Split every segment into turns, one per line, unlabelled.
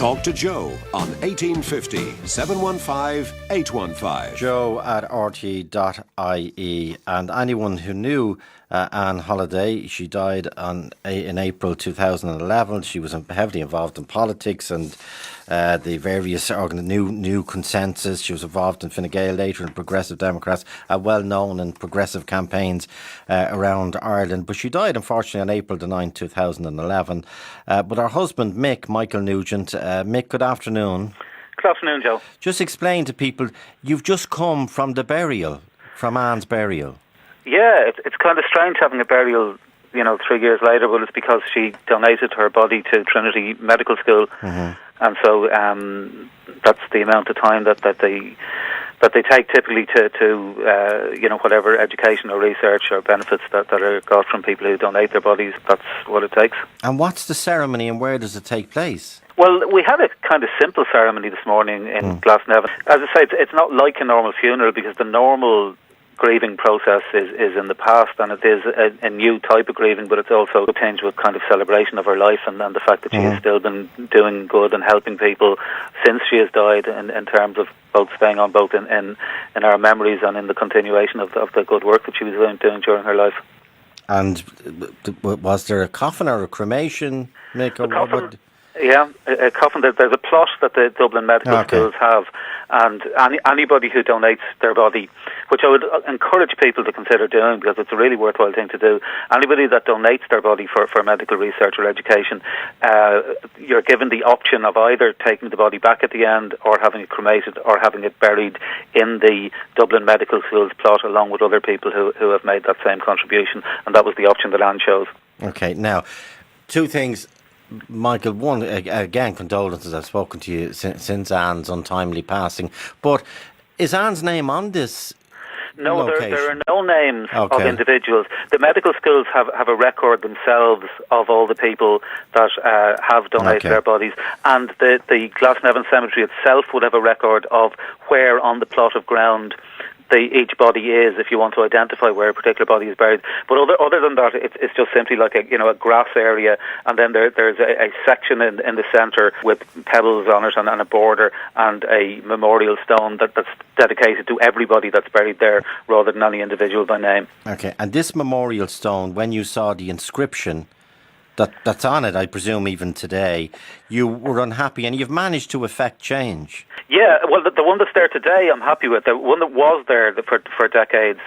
Talk to Joe on 1850 715 815.
Joe at rte.ie. And anyone who knew Anne Holliday, she died in April 2011. She was heavily involved in politics and the various new consensus. She was involved in Fine Gael, later in Progressive Democrats, well known in progressive campaigns around Ireland. But she died, unfortunately, on April the 9th, 2011. But her husband, Michael Nugent. Mick, good afternoon.
Good afternoon, Joe.
Just explain to people, you've just come from the burial, from Anne's burial.
Yeah, it's kind of strange having a burial, 3 years later, but it's because she donated her body to Trinity Medical School, and so that's the amount of time that they take typically to whatever education or research or benefits that are got from people who donate their bodies. That's what it takes.
And what's the ceremony and where does it take place?
Well, we had a kind of simple ceremony this morning in Glasnevin. As I say, it's not like a normal funeral because the normal grieving process is in the past, and it is a new type of grieving, but it's also tinged with kind of celebration of her life and the fact that she has still been doing good and helping people since she has died in terms of both staying on both in our memories and in the continuation of the good work that she was doing during her life. And
was there a coffin or a cremation?
A coffin. Yeah, a coffin. There's a plot that the Dublin medical schools have, and anybody who donates their body, which I would encourage people to consider doing because it's a really worthwhile thing to do. Anybody that donates their body for medical research or education, you're given the option of either taking the body back at the end or having it cremated or having it buried in the Dublin medical schools plot along with other people who have made that same contribution, and that was the option that Anne chose.
Okay, now, two things. Michael, one, again, condolences. I've spoken to you since Anne's untimely passing. But is Anne's name on this?
No, there are no names of individuals. The medical schools have a record themselves of all the people that have donated their bodies. And the Glasnevin Cemetery itself would have a record of where on the plot of ground each body is, if you want to identify where a particular body is buried. But other than that, it's just simply like a grass area, and then there's a section in the centre with pebbles on it and a border and a memorial stone that's dedicated to everybody that's buried there rather than any individual by name.
Okay, and this memorial stone, when you saw the inscription that's on it, I presume even today, you were unhappy and you've managed to effect change.
Yeah, well, the one that's there today I'm happy with. The one that was there for decades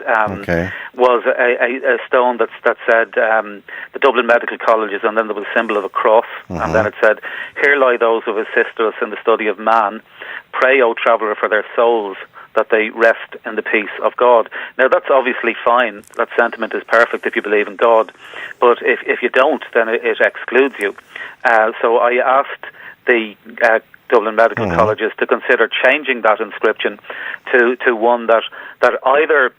was a stone that said the Dublin Medical Colleges, and then there was a symbol of a cross, and then it said, "Here lie those who assist us in the study of man. Pray, O traveller, for their souls, that they rest in the peace of God." Now, that's obviously fine. That sentiment is perfect if you believe in God. But if you don't, then it excludes you. So I asked the Dublin Medical Colleges to consider changing that inscription to one that either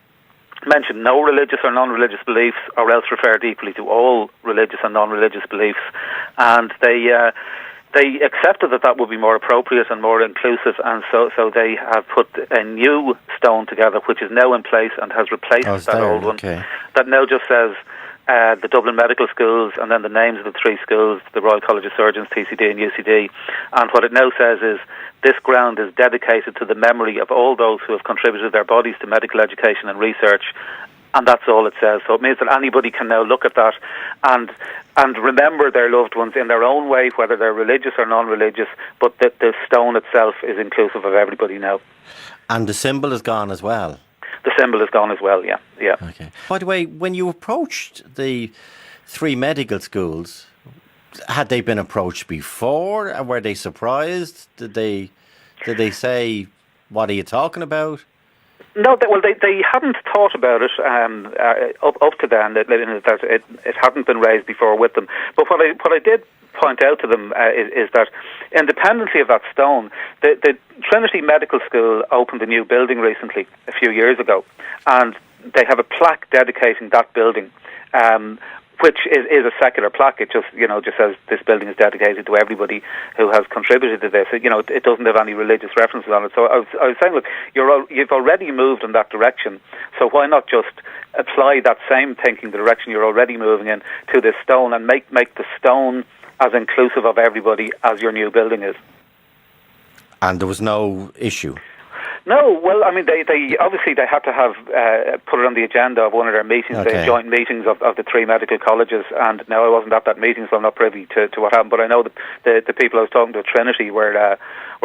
mentioned no religious or non-religious beliefs, or else referred equally to all religious and non-religious beliefs. And they accepted that would be more appropriate and more inclusive, and so they have put a new stone together, which is now in place and has replaced that old one. That now just says the Dublin Medical Schools, and then the names of the three schools, the Royal College of Surgeons, TCD and UCD. And what it now says is, this ground is dedicated to the memory of all those who have contributed their bodies to medical education and research. And that's all it says. So it means that anybody can now look at that and remember their loved ones in their own way, whether they're religious or non-religious, but the stone itself is inclusive of everybody now.
And the symbol is gone as well?
The symbol is gone as well, yeah.
Okay. By the way, when you approached the three medical schools, had they been approached before? Were they surprised? Did they say, "What are you talking about"?
No, they hadn't thought about it up to then. That it hadn't been raised before with them. But what I did point out to them is that, independently of that stone, the Trinity Medical School opened a new building recently, a few years ago, and they have a plaque dedicating that building, which is a secular plaque. It just says this building is dedicated to everybody who has contributed to this. It doesn't have any religious references on it. So I was saying, look, you've already moved in that direction, so why not just apply that same thinking, the direction you're already moving in, to this stone, and make the stone as inclusive of everybody as your new building is.
And there was no issue?
No, well, I mean, they obviously they had to have put it on the agenda of one of their meetings, the joint meetings of the three medical colleges, and now I wasn't at that meeting, so I'm not privy to what happened, but I know that the people I was talking to at Trinity were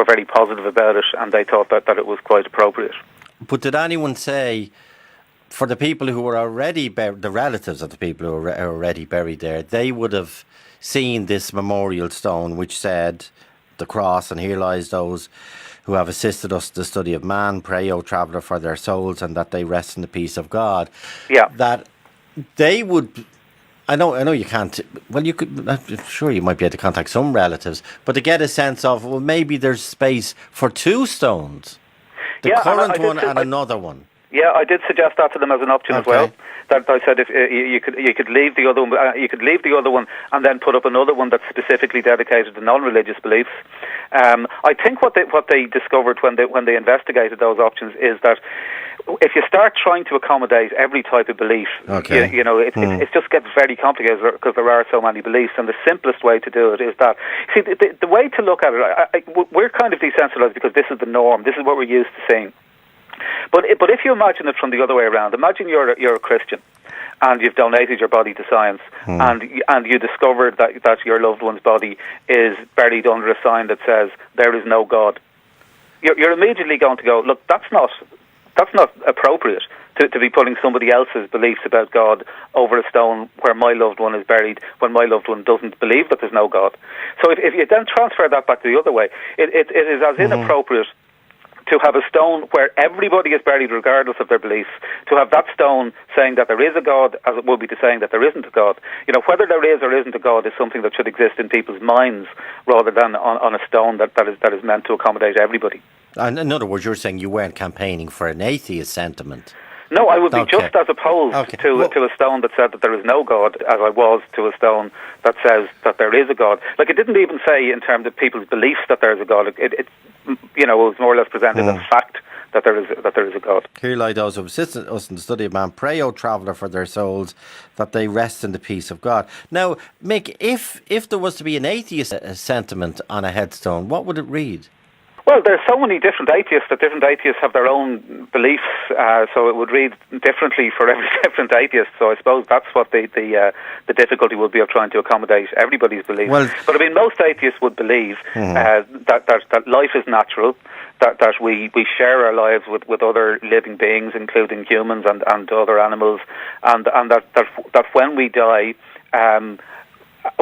very positive about it, and they thought that it was quite appropriate.
But did anyone say, for the people who were already the relatives of the people who were already buried there, they would have seen this memorial stone which said, the cross, and here lies those who have assisted us to the study of man, pray, O traveller, for their souls, and that they rest in the peace of God.
Yeah.
That they would, I know you can't, well, you could, I'm sure you might be able to contact some relatives, but to get a sense of, well, maybe there's space for two stones, the current one and another one.
Yeah, I did suggest that to them as an option as well. That I said, if you could leave the other one, and then put up another one that's specifically dedicated to non-religious beliefs. I think what they discovered when they investigated those options is that if you start trying to accommodate every type of belief, it just gets very complicated because there are so many beliefs. And the simplest way to do it is that, see, the way to look at it, we're kind of desensitized because this is the norm. This is what we're used to seeing. But if you imagine it from the other way around, imagine you're a Christian and you've donated your body to science, and you discovered that your loved one's body is buried under a sign that says there is no God. You're immediately going to go, look, that's not appropriate to be putting somebody else's beliefs about God over a stone where my loved one is buried when my loved one doesn't believe that there's no God. So if you then transfer that back the other way, it is as inappropriate to have a stone where everybody is buried regardless of their beliefs, to have that stone saying that there is a God as it would be to saying that there isn't a God. You know, whether there is or isn't a God is something that should exist in people's minds rather than on a stone that is meant to accommodate everybody.
And in other words, you're saying you weren't campaigning for an atheist sentiment.
No, I would be just as opposed to a stone that said that there is no God as I was to a stone that says that there is a God. Like, it didn't even say in terms of people's beliefs that there is a God. It was more or less presented as fact that there is a God.
Here lie those who assist us in the study of man, pray, O traveller, for their souls, that they rest in the peace of God. Now, Mick, if there was to be an atheist sentiment on a headstone, what would it read?
Well, there's so many different atheists that different atheists have their own beliefs, so it would read differently for every different atheist. So I suppose that's what the difficulty would be of trying to accommodate everybody's beliefs. Well, but I mean, most atheists would believe that life is natural, that we share our lives with other living beings, including humans and other animals, and that when we die,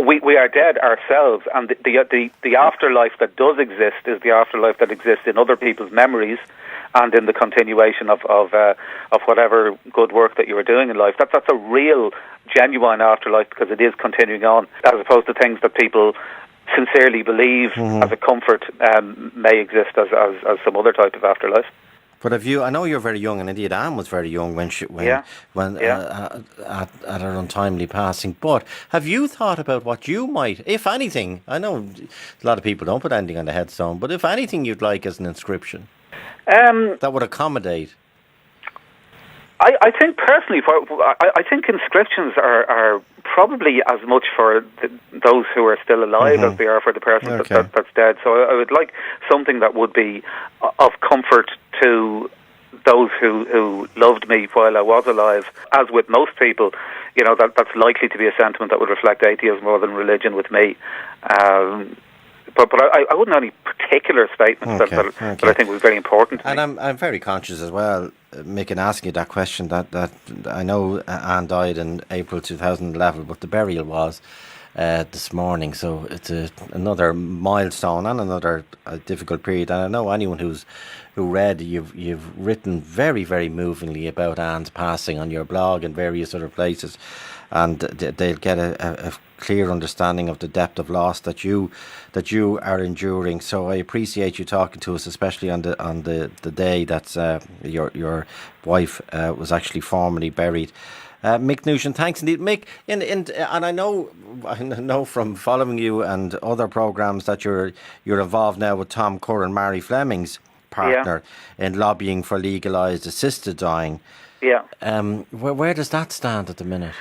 we are dead ourselves, and the afterlife that does exist is the afterlife that exists in other people's memories and in the continuation of whatever good work that you are doing in life. That's a real, genuine afterlife because it is continuing on, as opposed to things that people sincerely believe as a comfort may exist as some other type of afterlife.
But I know you're very young, and indeed Anne was very young at her untimely passing. But have you thought about what you might, if anything, I know a lot of people don't put anything on the headstone, but if anything you'd like as an inscription that would accommodate?
I think personally, I think inscriptions are probably as much for those who are still alive as they are for the person that's dead. So I would like something that would be of comfort to those who loved me while I was alive. As with most people, you know, that's likely to be a sentiment that would reflect atheism more than religion with me. But I wouldn't have any particular statements that I think was very important to
me.
And
I'm very conscious as well, Mick, in asking you that question, that I know Anne died in April 2011, but the burial was this morning, so it's another milestone and another difficult period. And I know anyone who read, you've written very, very movingly about Anne's passing on your blog and various other places, and they'll get a clear understanding of the depth of loss that you are enduring. So I appreciate you talking to us, especially on the day that your wife was actually formally buried. Mick Nugent, thanks indeed. Mick, and I know from following you and other programmes that you're involved now with Tom Curran, Mary Fleming's partner, in lobbying for legalised assisted dying.
Yeah.
Where does that stand at the minute?